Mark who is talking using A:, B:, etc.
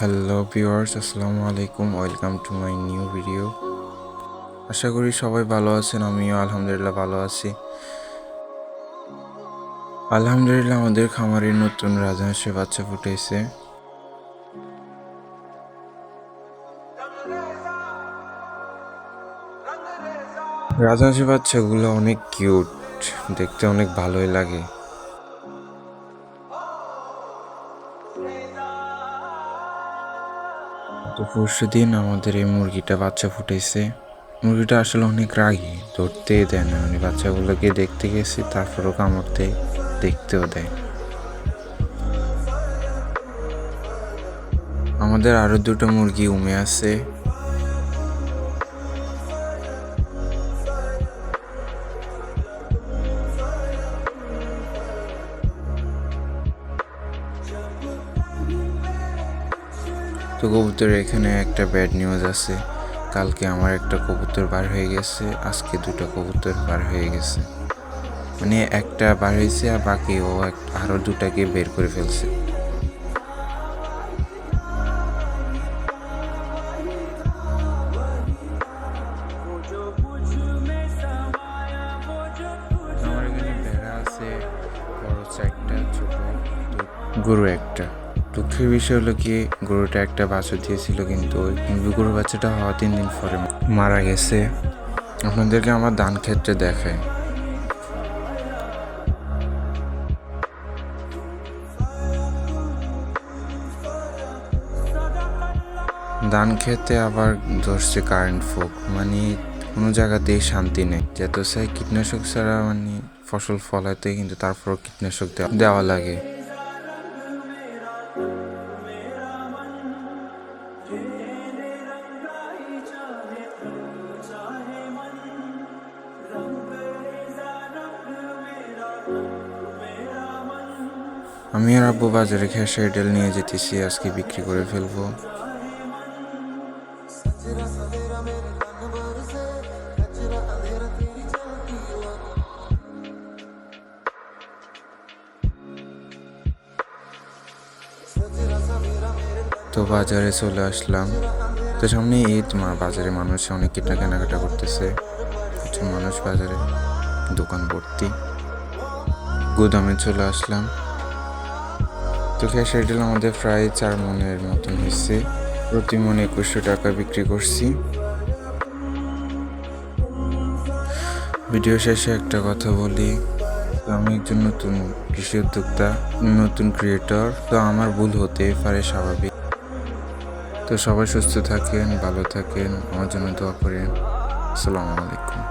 A: Hello viewers, আসসালামু আলাইকুম। Welcome to my new video. আশা করি সবাই ভালো আছেন। আমিও আলহামদুলিল্লাহ ভালো আছি। আলহামদুলিল্লাহ আমাদের খামারে নতুন রাজহাঁসের বাচ্চা ফুটেছে। রাজহাঁসের বাচ্চাগুলো অনেক কিউট, দেখতে অনেক ভালোই লাগে। তো পরশুদিন আমাদের এই মুরগিটা বাচ্চা ফুটেছে। মুরগিটা আসলে অনেক রাগী, ধরতেই দেয় না। মানে বাচ্চাগুলোকে দেখতে গেছি, তারপরও কামড় দেয়, দেখতেও দেয়। আমাদের আরো দুটো মুরগি উমে আছে। তো কবুতরের এখানে একটা ব্যাড নিউজ আছে। কালকে আমার একটা কবুতর বার হয়ে গেছে, আজকে দুটো কবুতর বার হয়ে গেছে। মানে একটা বার হয়েছে আর বাকি ও আরো দুটাকে বের করে ফেলছে। আমার এখানে ভেড়া আছে, বড় চারটা, ছোট গরু একটা। দুঃখের বিষয় হলো কি, গরুটা একটা বাছুর দিয়েছিল, কিন্তু গরুর বাচ্চাটা হওয়া 3 দিন পরে মারা গেছে। আপনাদেরকে আমার ধান ক্ষেত্রে দেখায়। ধান খেতে আবার ধরছে কারেন্ট ফোক। মানে কোনো জায়গাতেই শান্তি নেই। যত চাই কীটনাশক ছাড়া মানে ফসল ফলাতে, কিন্তু তারপরও কীটনাশক দেওয়া লাগে। আমি আর আব্বু বাজারে খেসারি ডাল নিয়ে যেতেছি, আজকে বিক্রি করে ফেলবো। তো বাজারে চলে আসলাম। তো সামনে ঈদ, বাজারে মানুষ অনেক কেনাকাটা করতেছে। কিছু মানুষ বাজারে, দোকান ভর্তি। গুদামে চলে আসলাম। তো খেসারি ডাল আমাদের প্রায় 4 মনের মতন হয়েছে। প্রতি মন 2100 টাকা বিক্রি করছি। ভিডিও শেষে একটা কথা বলি, আমি একজন নতুন কৃষি উদ্যোক্তা, নতুন ক্রিয়েটর। তো আমার ভুল হতেই পারে, স্বাভাবিক। তো সবাই সুস্থ থাকেন, ভালো থাকেন, আমার জন্য দোয়া করেন। আসসালামু আলাইকুম।